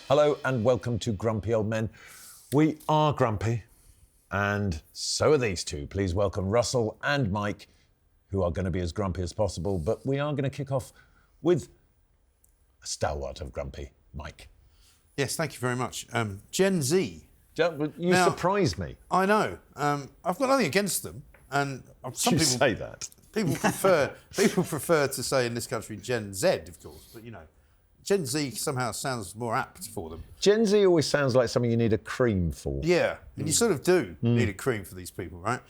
Hello and welcome to Grumpy Old Men. We are grumpy, and so are these two. Please welcome Russell and Mike, who are going to be as grumpy as possible, but we are going to kick off with a stalwart of grumpy, Mike. Yes, thank you very much. Gen Z. You surprised me. I know. I've got nothing against them, and some you people say that. People prefer to say in this country Gen Z, of course, but you know, Gen Z somehow sounds more apt for them. Gen Z always sounds like something you need a cream for. Yeah, and you sort of do need a cream for these people, right?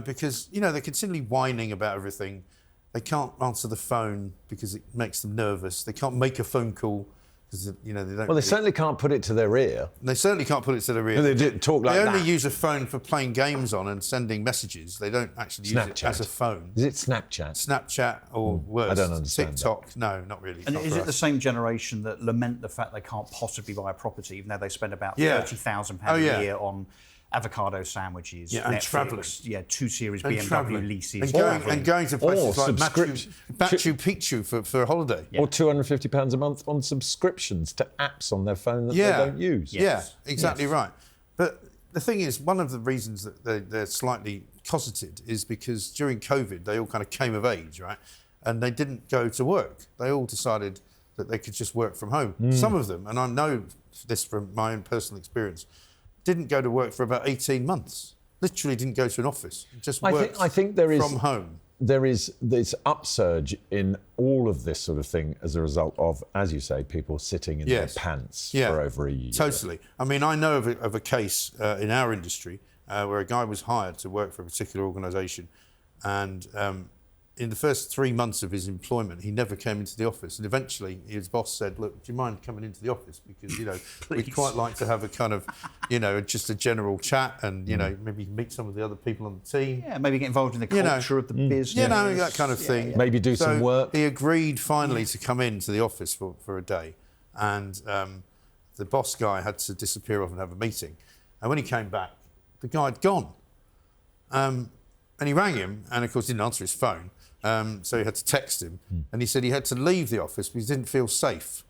Because, you know, they're continually whining about everything. They can't answer the phone because it makes them nervous. They can't make a phone call because, you know, they don't... Well, they certainly can't put it to their ear. They certainly can't put it to their ear. They talk like that. They only use a phone for playing games on and sending messages. They don't actually use it as a phone. Is it Snapchat? Snapchat or worse. I don't understand TikTok. That. No, not really. And is it the same generation that lament the fact they can't possibly buy a property, even though they spend about £30,000 a year on avocado sandwiches, and Netflix, travelling, 2 Series BMW leases, and going to places like Machu Picchu for a holiday, or £250 a month on subscriptions to apps on their phone that they don't use. Yes. Yeah, exactly right. But the thing is, one of the reasons that they're slightly cosseted is because during COVID they all kind of came of age, right? And they didn't go to work. They all decided that they could just work from home. Some of them, and I know this from my own personal experience, didn't go to work for about 18 months. Literally didn't go to an office. Just worked from home. There is this upsurge in all of this sort of thing as a result of, as you say, people sitting in their pants for over a year. Totally. I mean, I know of a case in our industry where a guy was hired to work for a particular organisation, and in the first 3 months of his employment, he never came into the office. And eventually, his boss said, "Look, do you mind coming into the office? Because, you know, we'd quite like to have a kind of, you know, just a general chat and, you know, maybe meet some of the other people on the team." Yeah, maybe get involved in the culture of the business. You know, that kind of thing. Yeah. Maybe do some work. He agreed finally to come into the office for a day. And the boss guy had to disappear off and have a meeting. And when he came back, the guy had gone. And he rang him and, of course, didn't answer his phone. So he had to text him, and he said he had to leave the office because he didn't feel safe.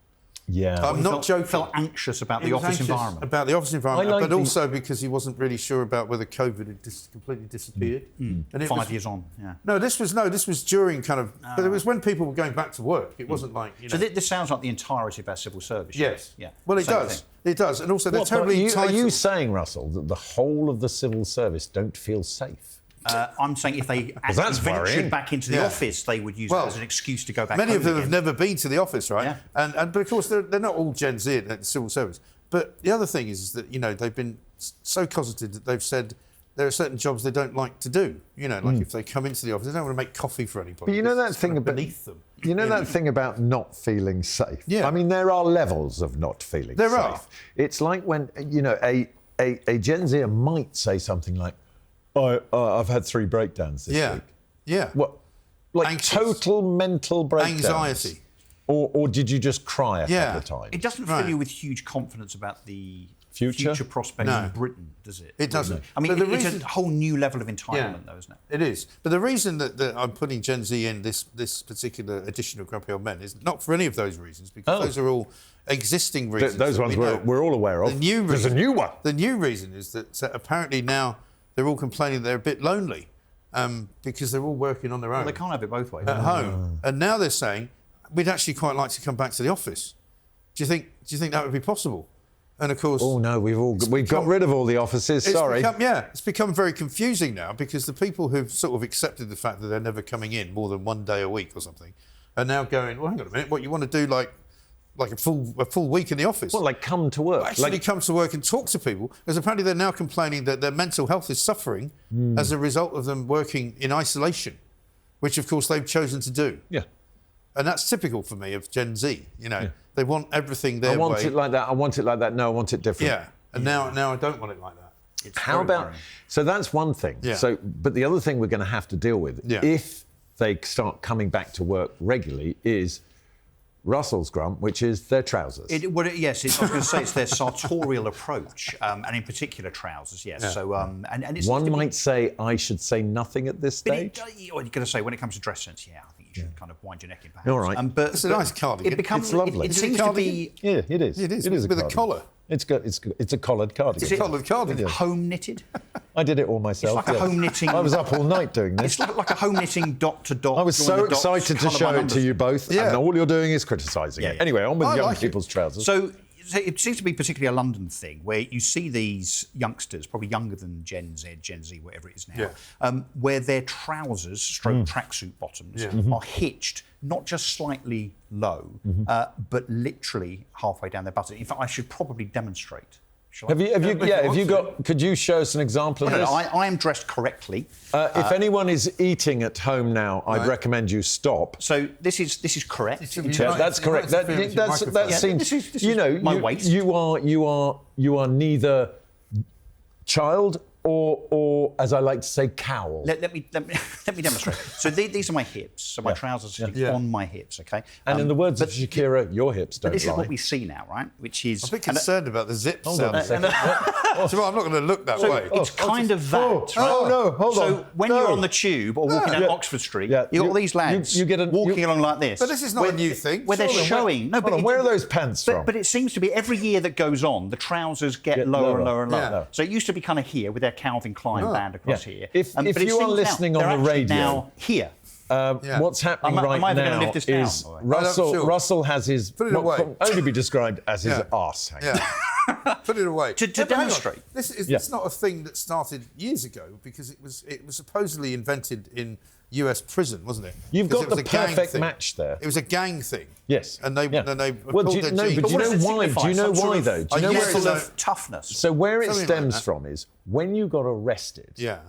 Yeah, I'm not joking. Felt anxious about the office environment. About the office environment, but also because he wasn't really sure about whether COVID had completely disappeared. And 5 years on, yeah. No, this was during kind of. But it was when people were going back to work. It wasn't like. You know, so this sounds like the entirety of our civil service. Yes. Yeah. Well, it does. It does, and also they're terribly entitled. Are you saying, Russell, that the whole of the civil service don't feel safe? I'm saying if they actually ventured back into the office, they would use it as an excuse to go back home. Many of them have again. never been to the office, right? Yeah. But of course, they're not all Gen Z at the civil service. But the other thing is that, you know, they've been so cosseted that they've said there are certain jobs they don't like to do. You know, like if they come into the office, they don't want to make coffee for anybody. But you know that thing about beneath them. You know that thing about not feeling safe? Yeah. I mean, there are levels of not feeling safe. There are. It's like when, you know, a Gen Zer might say something like, I've had 3 breakdowns this week. Yeah. What? Like anxious. Total mental breakdowns? Anxiety. Or did you just cry a couple of times? It doesn't fill you with huge confidence about the future prospects in Britain, does it? It doesn't. I mean, it's a whole new level of entitlement, though, isn't it? It is. But the reason that I'm putting Gen Z in this particular edition of Grumpy Old Men is not for any of those reasons, because those are all existing reasons. Those ones we're all aware of. There's a new one. The new reason is that apparently now they're all complaining they're a bit lonely because they're all working on their own. Well, they can't have it both ways. At home. And now they're saying, we'd actually quite like to come back to the office. Do you think that would be possible? And of course... Oh, no, we've got rid of all the offices, sorry. It's become very confusing now because the people who've sort of accepted the fact that they're never coming in more than 1 day a week or something are now going, well, hang on a minute, what, you want to do like a full week in the office? Well, like come to work. Actually come to work and talk to people, because apparently they're now complaining that their mental health is suffering as a result of them working in isolation, which, of course, they've chosen to do. Yeah. And that's typical for me of Gen Z, you know. They want everything their way. I want it like that, I want it like that, no, I want it different. Yeah, and now I don't want it like that. It's How about... Worrying. So that's one thing. Yeah. So, but the other thing we're going to have to deal with, if they start coming back to work regularly, is Russell's grump, which is their trousers. I was going to say it's their sartorial approach, and in particular trousers, yes. Yeah. So, and it's one might say I should say nothing at this stage. You're going to say when it comes to dress sense, I think you should kind of wind your neck in perhaps. All right. But It's a nice cardigan. It becomes It's lovely. It Is it a seems to cardigan? be Yeah, it is. It is, It is with a cardigan. collar. It's a collared cardigan. It's a collared cardigan. home knitted. I did it all myself. It's like a home knitting. I was up all night doing this. It's like a home knitting dot to dot. I was join so the dots, excited to colour show by it numbers. to you both, Yeah. and all you're doing is criticising it. Yeah. Anyway, on with I young like it. people's trousers. So it seems to be particularly a London thing where you see these youngsters, probably younger than Gen Z, whatever it is now, where their trousers, stroke tracksuit bottoms, are hitched not just slightly low, but literally halfway down their button. In fact, I should probably demonstrate. Shall I? Have you got? Could you show us an example of No, this? I am dressed correctly. If anyone is eating at home now, I'd recommend you stop. So this is correct. Yeah, that's correct. That seems. This is my waist. You are neither child or as I like to say, cowl. Let me demonstrate. So these are my hips. So my trousers are on my hips. Okay. And in the words of Shakira, your hips don't This is lie. what we see now, right? Which is I'm a bit concerned about the zip Hold on a sound. second. So I'm not going to look that way. It's kind of that. Oh, right? oh, no, hold on. So when No. you're on the tube or walking down Oxford Street, you've got all these lads walking along like this. But this is not a new thing. Where they're Surely. showing. No, Hold on, where are those pants from? But it seems to be every year that goes on, the trousers get lower and lower and lower. Yeah. So it used to be kind of here with their Calvin Klein band across here. If but it you are seems listening now, on they're the actually radio, now here. What's happening Am I right ever gonna now live this down, is by the way? Russell. Russell has his Put it what away. can only be described as his arse hanging. Yeah. Put it away. To but hang on. demonstrate. This is it's not a thing that started years ago because it was supposedly invented in US prison, wasn't it? You've Because got it was the a gang perfect thing. match there. It was a gang thing. Yes. And they Yeah. pulled do you, their no, jeans. but do you what know does it why? signify? Do you know Some sort why of though? Do you know a why? yes Level or of toughness. So where it Something like stems that. from is when you got arrested. Yeah.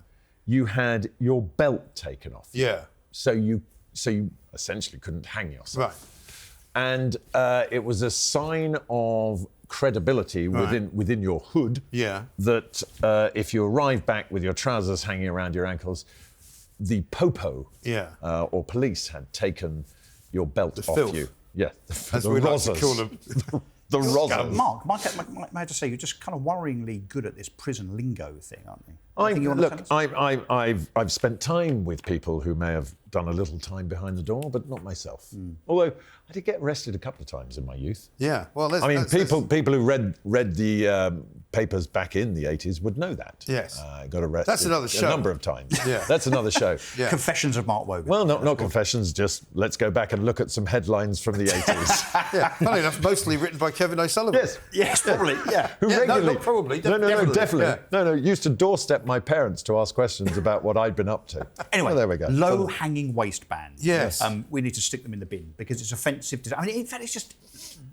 You had your belt taken off. Yeah. So you essentially couldn't hang yourself. Right. And it was a sign of credibility within your hood. Yeah. That if you arrived back with your trousers hanging around your ankles, the popo or police had taken your belt off filth. you. Yeah, As the we like rozzers. to call them. The rozzers. Mark, may I just say, you're just kind of worryingly good at this prison lingo thing, aren't you? I've spent time with people who may have done a little time behind the door, but not myself. Although I did get arrested a couple of times in my youth. Yeah. Well, People who read the papers back in the 80s would know that. Yes. Got arrested That's another show. a number of times. Yeah. That's another show. Yeah. Confessions of Mark Wogan. Well, not confessions, just let's go back and look at some headlines from the 80s. Yeah. Funny enough, mostly written by Kevin O'Sullivan. Yes, probably. Yeah. Who Yeah, regularly... not probably. No, definitely. Yeah. No, used to doorstep my parents to ask questions about what I'd been up to. Anyway, there we go. low-hanging waistbands. Yes. We need to stick them in the bin because it's offensive to... I mean, in fact, it's just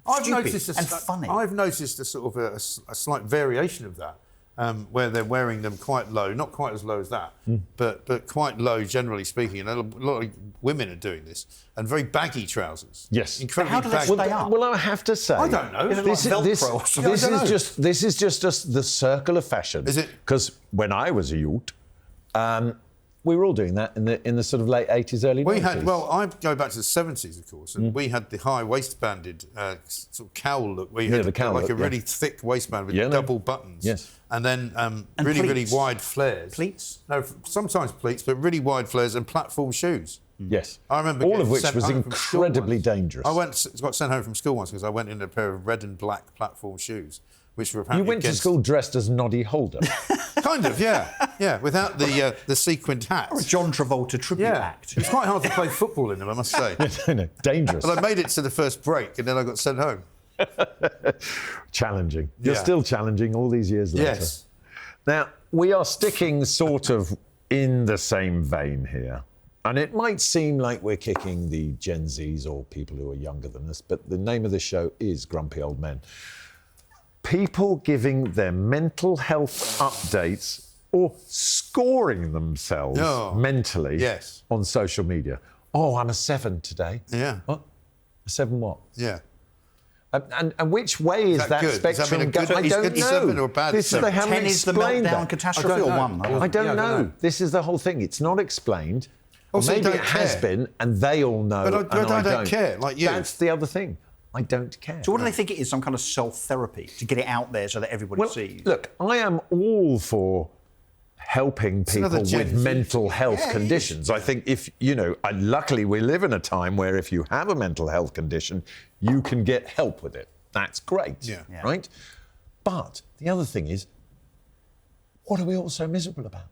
I've stupid noticed and funny. I've noticed a sort of a slight variation of that, where they're wearing them quite low, not quite as low as that, but quite low, generally speaking. And a lot of women are doing this, and very baggy trousers. Yes. Incredibly How do they baggy. stay up? Well, I have to say, I don't know. Is it like Velcro or something? I don't know. this is just the circle of fashion. Is it? Because when I was a youth, we were all doing that in the sort of late 80s, early 90s. I go back to the 70s, of course, and we had the high waistbanded sort of cowl look. We had the cowl like look, a really thick waistband with Yeah, no. double buttons. Yes. And then And really, really pleats. wide flares. Pleats? No, sometimes pleats, but really wide flares and platform shoes. Yes. I remember all getting of which sent was home from school incredibly once. dangerous. I got sent home from school once because I went in a pair of red and black platform shoes, which were You apparently went to school dressed as Noddy Holder. Kind of, yeah, without the sequined hat. Or a John Travolta tribute act. It's quite hard to play football in them, I must say. No, dangerous. But I made it to the first break, and then I got sent home. Challenging. You're Yeah. still challenging all these years later. Yes. Now, we are sticking sort of in the same vein here. And it might seem like we're kicking the Gen Zs or people who are younger than us, but the name of the show is Grumpy Old Men. People giving their mental health updates or scoring themselves mentally Yes. on social media. Oh, I'm a 7 today. Yeah. What? A 7 what? Yeah. And which way is that good? Does that spectrum mean a going? good- I is don't good know. 7 or a bad This is, 7? they haven't 10 is the explained meltdown that. catastrophe I don't or know. 1? I don't Yeah, I know. don't know. This is the whole thing. It's not explained. Or Also, you maybe it don't has care. been, and they all know. But I and I don't care, like you. That's the other thing. I don't care. So what do they think it is? Some kind of self-therapy to get it out there so that everybody Well, sees? look, I am all for helping people another with Gen Z mental thing. health Yeah, it conditions. is. I think if, luckily we live in a time where if you have a mental health condition, you can get help with it. That's great, right? But the other thing is, what are we all so miserable about?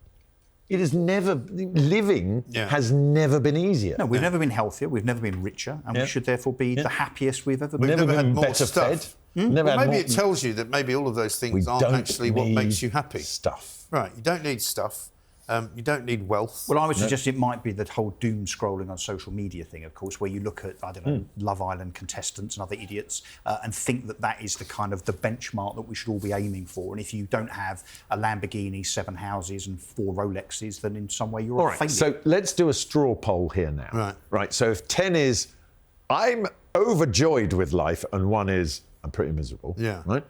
It has never, living has never been easier. No, we've never been healthier, we've never been richer, and we should therefore be the happiest we've ever been. We've never had more better stuff. fed. Well, maybe it tells you that maybe all of those things aren't actually what makes you happy. Stuff. Right, you don't need stuff. You don't need wealth. Well, I would suggest it might be the whole doom scrolling on social media thing, of course, where you look at, I don't know, Love Island contestants and other idiots and think that that is the kind of the benchmark that we should all be aiming for. And if you don't have a Lamborghini, 7 houses and 4 Rolexes, then in some way you're a failure. So let's do a straw poll here now. Right, so if 10 is, I'm overjoyed with life, and 1 is, I'm pretty miserable. Yeah. Right?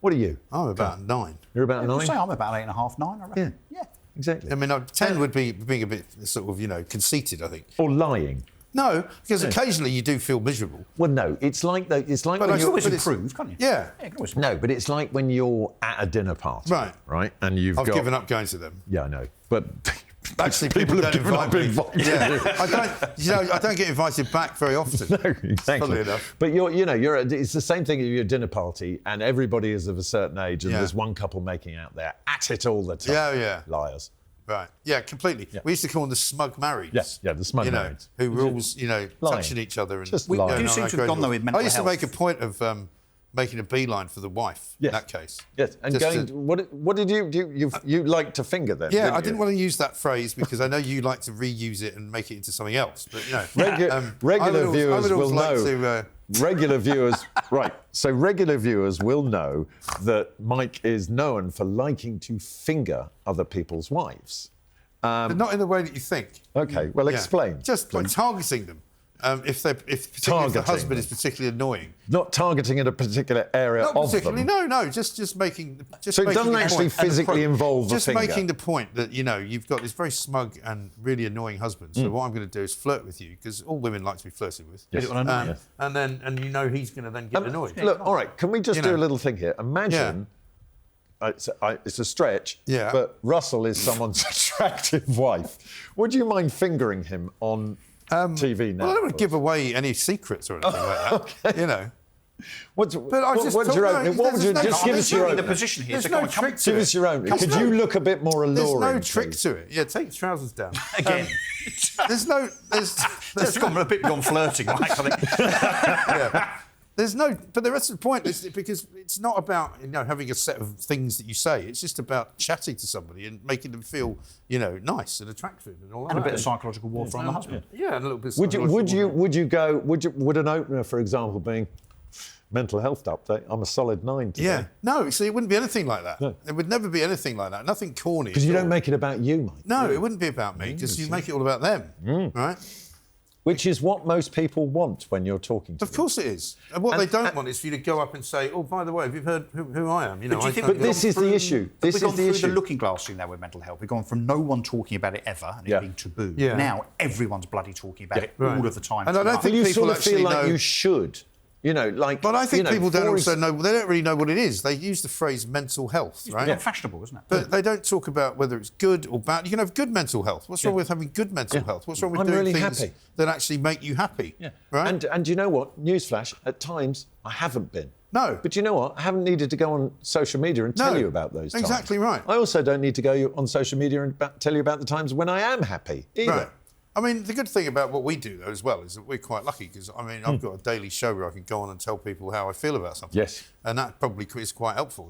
What are you? I'm about 9. You're about 9? I'd say I'm about 8.5, 9, I reckon. Yeah. Exactly. I mean, 10 would be being a bit sort of, conceited, I think. Or lying. No, because occasionally you do feel miserable. Well, no, it's like when you can always improve, can't you? Yeah. You can always No, but it's like when you're at a dinner party. Right. And I've given up going to them. Yeah, I know. But actually, people don't invite me. Yeah. I don't get invited back very often. No, exactly. Funnily enough. But it's the same thing at your dinner party, and everybody is of a certain age, and there's one couple making out there at it all the time. Yeah. Liars. Right. Yeah, completely. Yeah. We used to call them the smug marrieds. Yeah, the smug marrieds. Who were always, touching each other. And just we do seem to have gone though with mental health. I used to make a point of making a beeline for the wife in that case. Yes, and what did you like to finger then? Yeah, I didn't want to use that phrase because I know you like to reuse it and make it into something else. But regular viewers will know. Regular viewers, right? So regular viewers will know that Mike is known for liking to finger other people's wives, but not in the way that you think. Okay, well, explain. Just like targeting them. If the husband is particularly annoying, not targeting in a particular area not of particularly, them. No, just making. So it doesn't actually physically involve just a finger. making the point that you've got this very smug and really annoying husband. So what I'm going to do is flirt with you because all women like to be flirted with. Yes. And then he's going to then get annoyed. Look, all right, can we just do a little thing here? Imagine. It's a stretch, but Russell is someone's attractive wife. Would you mind fingering him on TV now? Well, I don't want to give away any secrets or anything like that. Okay. What's your opening? What would you just give us your own? The position here. There's no trick to it. Give us your own. Could you look a bit more alluring? There's no trick to it. Yeah, take your trousers down. Again. There's gone a bit beyond flirting, Mike, I think. Yeah. But the rest of the point is because it's not about having a set of things that you say. It's just about chatting to somebody and making them feel nice and attractive and all that. And a bit of psychological warfare on the husband. Yeah, and a little bit. Would an opener, for example, being mental health update? I'm a solid 9 today. Yeah. No, see, it wouldn't be anything like that. No. It would never be anything like that. Nothing corny. Because you don't make it about you, Mike. No, it wouldn't be about me because you make it all about them, right? Which is what most people want when you're talking to them. Of course it is. And what they don't want is for you to go up and say, oh, by the way, have you heard who I am? But this is the issue. We've gone through the looking glass thing now with mental health. We've gone from no one talking about it ever and it being taboo. Yeah. Now everyone's bloody talking about it all of the time. And I don't think you people sort of feel like know. You should. But I think people don't also know. They don't really know what it is. They use the phrase mental health, right? It's fashionable, isn't it? But they don't talk about whether it's good or bad. You can have good mental health. What's wrong with having good mental health? What's wrong with doing things that actually make you happy? Yeah. Right. And you know what? Newsflash. At times, I haven't been. No. But you know what? I haven't needed to go on social media and tell you about those times. Exactly right. I also don't need to go on social media and tell you about the times when I am happy either. Right. I mean, the good thing about what we do, though, as well, is that we're quite lucky because, I've got a daily show where I can go on and tell people how I feel about something. Yes. And that probably is quite helpful.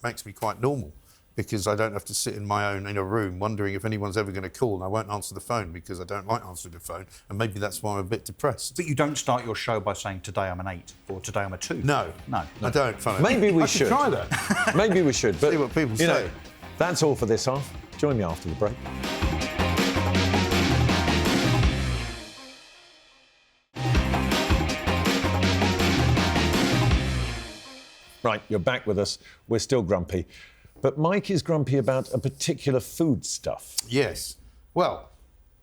Makes me quite normal because I don't have to sit in my own in a room wondering if anyone's ever going to call and I won't answer the phone because I don't like answering the phone. And maybe that's why I'm a bit depressed. But you don't start your show by saying, today I'm an 8 or today I'm a 2. No. I don't. Maybe we should. try that. Maybe we should. But, see what people say. That's all for this half. Join me after the break. Right, you're back with us. We're still grumpy. But Mike is grumpy about a particular food stuff. Yes. Well,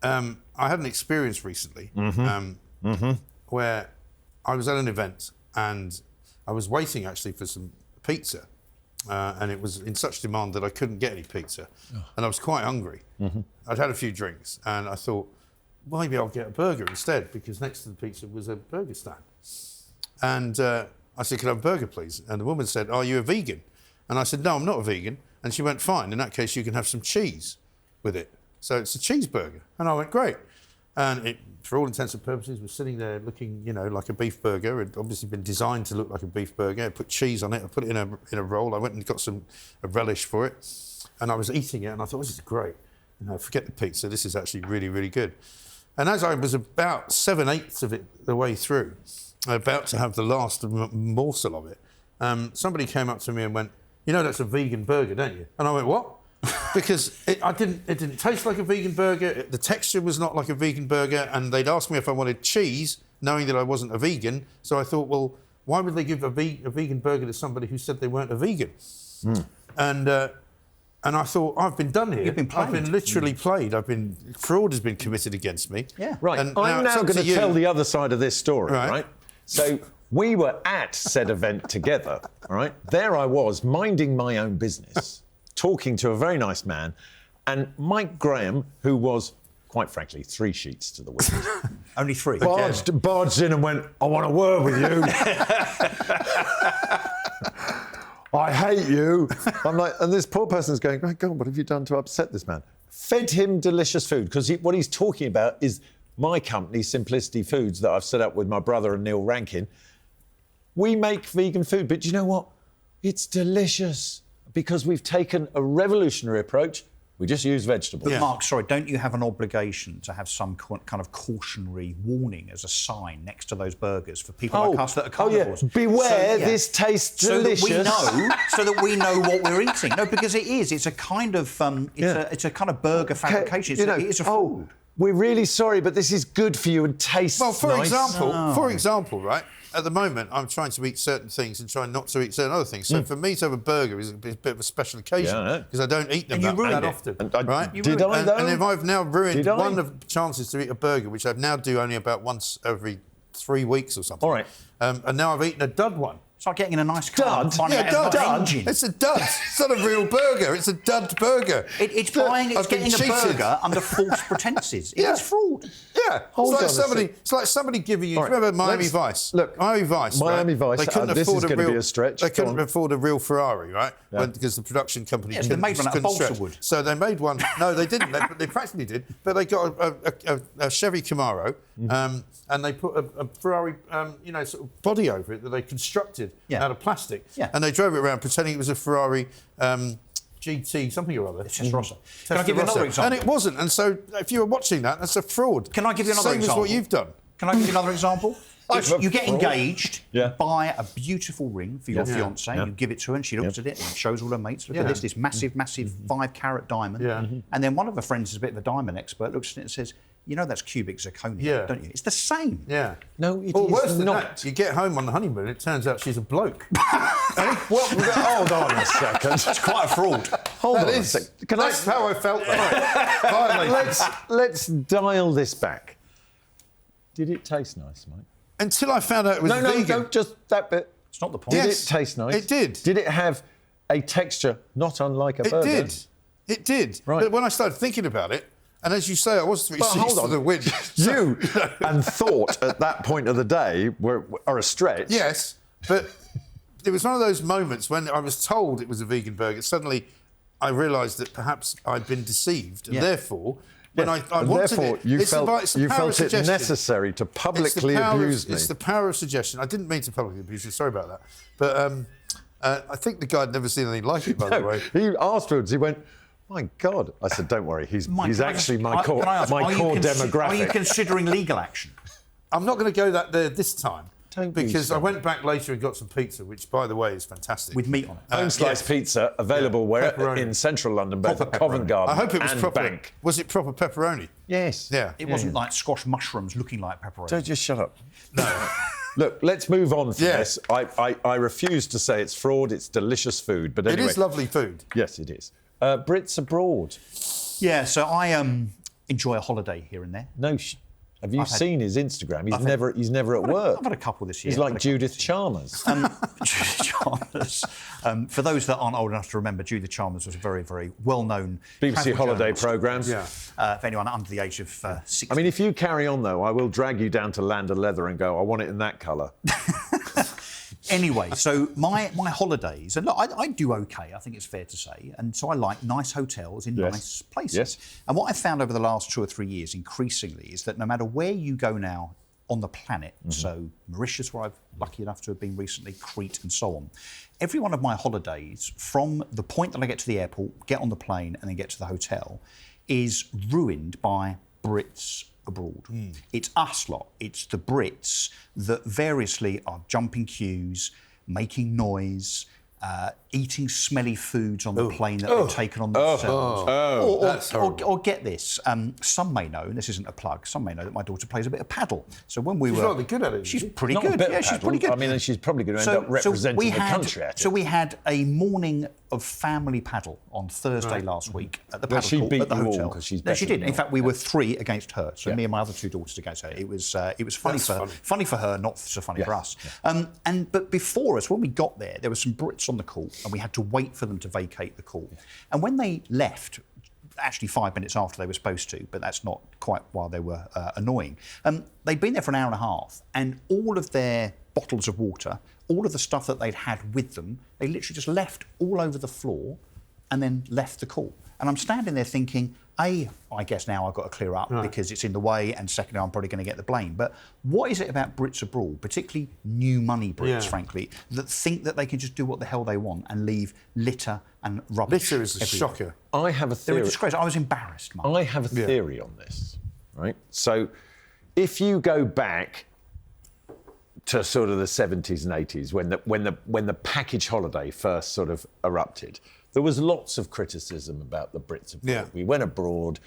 I had an experience recently where I was at an event and I was waiting actually for some pizza. and it was in such demand that I couldn't get any pizza, and I was quite hungry. I'd had a few drinks, and I thought, maybe I'll get a burger instead, because next to the pizza was a burger stand. And I said, "Can I have a burger, please?" And the woman said, "Are you a vegan?" And I said, "No, I'm not a vegan." And she went, "Fine, in that case, you can have some cheese with it. So it's a cheeseburger." And I went, "Great." And it, for all intents and purposes, was sitting there looking, like a beef burger. It had obviously been designed to look like a beef burger. I put cheese on it. I put it in a roll. I went and got a relish for it. And I was eating it, and I thought, this is great. Forget the pizza. This is actually really, really good. And as I was about 7/8 of it the way through, about to have the last morsel of it, somebody came up to me and went, "That's a vegan burger, don't you?" And I went, "What?" Because it didn't taste like a vegan burger. The texture was not like a vegan burger, and they'd asked me if I wanted cheese, knowing that I wasn't a vegan. So I thought, well, why would they give a vegan burger to somebody who said they weren't a vegan? And I thought, I've been done here. You've been played. I've been literally played. Fraud has been committed against me. Yeah. Right. And I'm now going to tell the other side of this story, right? So we were at said event together, all right? There I was, minding my own business, talking to a very nice man, and Mike Graham, who was, quite frankly, 3 sheets to the wind, Only 3. barged in and went, "I want a word with you." "I hate you." I'm like, and this poor person's going, "My God, what have you done to upset this man?" Fed him delicious food, because what he's talking about is my company, Simplicity Foods, that I've set up with my brother and Neil Rankin. We make vegan food, but do you know what? It's delicious, because we've taken a revolutionary approach. We just use vegetables. But Mark, sorry, don't you have an obligation to have some kind of cautionary warning as a sign next to those burgers for people like us that are carnivores? Beware, this tastes delicious. So that we know what we're eating. No, because it is. It's a kind of it's a kind of burger fabrication. It's a fraud. We're really sorry, but this is good for you and tastes Well, for nice. example, right? At the moment, I'm trying to eat certain things and trying not to eat certain other things. So for me to have a burger is a bit of a special occasion, because I don't eat them that often. Right? Did I, though? And if I've now ruined one of the chances to eat a burger, which I now do only about once every 3 weeks or something. All right. And now I've eaten a dud one. It's like getting in a nice car and Dud? finding out dud. engine. It's a dud. It's not a real burger. It's a dud burger. It's I've been getting a cheated. burger under false pretences. It's fraud. Yeah, it's like somebody giving you. Right, Remember Miami Vice? Look, Miami Vice. Miami right? Vice. They couldn't This afford is going to be a stretch. They Go couldn't on. afford a real Ferrari, right? Because the production company Yes, they made one out of couldn't balsa stretch. wood. So they made one. No, they didn't. They practically did. But they got a Chevy Camaro, and they put a Ferrari, sort of body over it that they constructed out of plastic. Yeah. And they drove it around pretending it was a Ferrari. GT something or other. Testorossa. Can I give you another example? And it wasn't. And so if you were watching that, that's a fraud. Can I give you another example? Same as what you've done. Can I give you another example? You get engaged, Yeah. you buy a beautiful ring for your fiancée, you give it to her and she looks at it and shows all her mates, look at this massive 5-carat diamond. Yeah. And then one of her friends is a bit of a diamond expert, looks at it and says, that's cubic zirconia, don't you? It's the same. Yeah. No, it Or is worse than not. that, you get home on the honeymoon, it turns out she's a bloke. Hold on a second. That's quite a fraud. Hold on That a is. second. That's how I felt that. Violated. Let's dial this back. Did it taste nice, Mike? Until I found out it was vegan. No, just that bit. It's not the point. Did Yes, it taste nice? it did. Did it have a texture not unlike a It burger? did. It did. Right. But when I started thinking about it, and as you say, I was 3 But seats hold to on. the wind. You and thought at that point of the day are a stretch. Yes, but it was one of those moments when I was told it was a vegan burger. Suddenly, I realised that perhaps I'd been deceived, and therefore, when I And wanted therefore, it, you it's the felt, power you of felt it suggestion. necessary to publicly abuse me. It's the power of suggestion. I didn't mean to publicly abuse you. Sorry about that. But I think the guy had never seen anything like it, by the way. He afterwards, he went, "My God!" I said, "Don't worry, he's actually my core demographic." Are you considering legal action? I'm not going to go there this time. Don't be because I sorry. went back later and got some pizza, which, by the way, is fantastic. With meat on it. Home slice pizza available where Pepperoni. in central London, both Proper at Covent pepperoni. Garden I hope it was and proper. Bank. Was it proper pepperoni? Yes. Yeah. It wasn't like squash mushrooms looking like pepperoni. Don't just shut up. No. Look, let's move on from Yeah. this. I refuse to say it's fraud. It's delicious food. But anyway. It is lovely food. Yes, it is. Brits abroad. Yeah, so I enjoy a holiday here and there. No, Have you seen his Instagram? He's never at work. I've had a couple this year. He's like Judith Chalmers. Judith Chalmers. For those that aren't old enough to remember, Judith Chalmers was a very, very well-known BBC holiday journalist. programmes. Yeah. For anyone under the age of 60. I mean, if you carry on, though, I will drag you down to Land of Leather and go, I want it in that colour. Anyway, so my holidays, and look, I do okay, I think it's fair to say, and so I like nice hotels in nice places. Yes. And what I've found over the last 2 or 3 years increasingly is that no matter where you go now on the planet, so Mauritius, where I've lucky enough to have been recently, Crete and so on, every one of my holidays, from the point that I get to the airport, get on the plane and then get to the hotel, is ruined by Brits abroad. It's us lot, it's the Brits that variously are jumping queues, making noise, eating smelly foods on the plane that they've taken on themselves. Or get this, some may know, and this isn't a plug, some may know that my daughter plays a bit of paddle. So when we She's rather good at it. She's pretty Not good. a bit of Yeah, she's paddle. pretty good. I mean, and she's probably going to end up representing the country at it. So we had a morning of family paddle on Thursday last week at the Well, paddle she court beat at the you all hotel. 'cause she's No, she better did. than In you. fact, we were 3 against her. So Yeah. me and my other 2 daughters against her. It was funny That's for her. funny. Funny for her, not so funny for us. But before us, when we got there were some Brits on the court, and we had to wait for them to vacate the court. And when they left, actually 5 minutes after they were supposed to, but that's not quite while they were annoying. They'd been there for an hour and a half, and all of their bottles of water, all of the stuff that they'd had with them, they literally just left all over the floor and then left the court. And I'm standing there thinking, A, I guess now I've got to clear up because it's in the way, and secondly, I'm probably going to get the blame. But what is it about Brits abroad, particularly new money Brits, frankly, that think that they can just do what the hell they want and leave litter and rubbish Litter is a everywhere? shocker. I have a They're a theory. disgrace. I was embarrassed, Mark. I have a theory on this, right? So if you go back to sort of the 70s and 80s, when the package holiday first sort of erupted, there was lots of criticism about the Brits abroad. Yeah. We went abroad,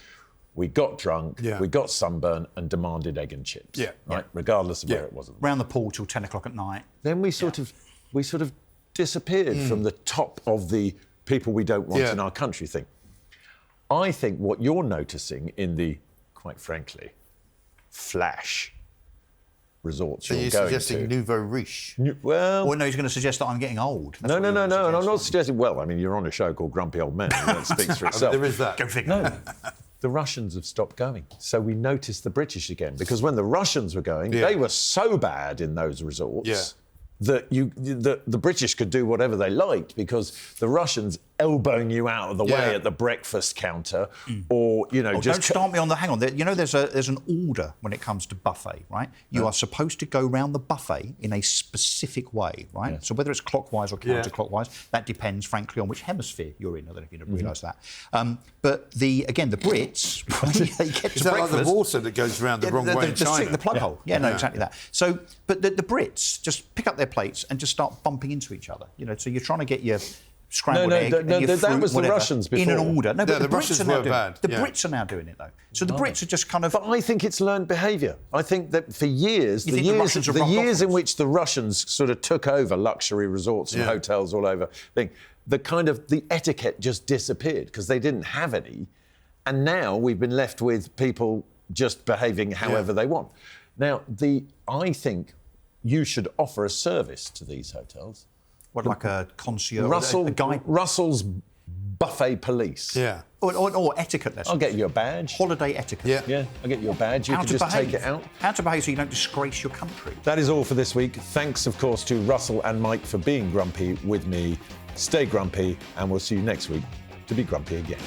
we got drunk, Yeah. we got sunburn and demanded egg and chips, Yeah. right? Regardless of where it was. Round the pool till 10 o'clock at night. Then we sort of disappeared from the top of the people we don't want in our country thing. I think what you're noticing in the, quite frankly, flash resorts So you're you're going suggesting to. nouveau riche? Well, Or no, he's going to suggest that I'm getting old. That's no, what no, you're no, gonna no. And I'm not suggest. suggesting. Well, I mean, you're on a show called Grumpy Old Men, and that speaks for itself. There is that. Go figure. No, the Russians have stopped going. So we noticed the British again, because when the Russians were going, they were so bad in those resorts that the British could do whatever they liked, because the Russians elbowing you out of the way at the breakfast counter, or Don't start me on the. Hang on. There's an order when it comes to buffet, right? You are supposed to go round the buffet in a specific way, right? Yeah. So whether it's clockwise or counterclockwise, that depends, frankly, on which hemisphere you're in. I don't know if you realise that. But the Brits, they get to Is that like breakfast. the water that goes round the wrong way in China? The plug hole. Yeah, no, exactly that. So, but the Brits just pick up their plates and just start bumping into each other. So you're trying to get your scrambled egg and your that fruit, was the whatever, Russians in an before. order. No, but the the Brits Russians are now were doing bad, it. The yeah. Brits are now doing it, though. So the Brits are just kind of... But I think it's learned behaviour. I think that for years, You think the Russians have the rubbed off years on in us? which the Russians sort of took over luxury resorts and hotels all over, the etiquette just disappeared because they didn't have any, and now we've been left with people just behaving however they want. Now, I think you should offer a service to these hotels. What, like a concierge, a guide? Russell's buffet police. Yeah. Or etiquette lessons. I'll get you a badge. Holiday etiquette. Yeah. Yeah, I'll get you a badge. You How can to just behave. take it out. How to behave so you don't disgrace your country. That is all for this week. Thanks, of course, to Russell and Mike for being grumpy with me. Stay grumpy, and we'll see you next week to be grumpy again.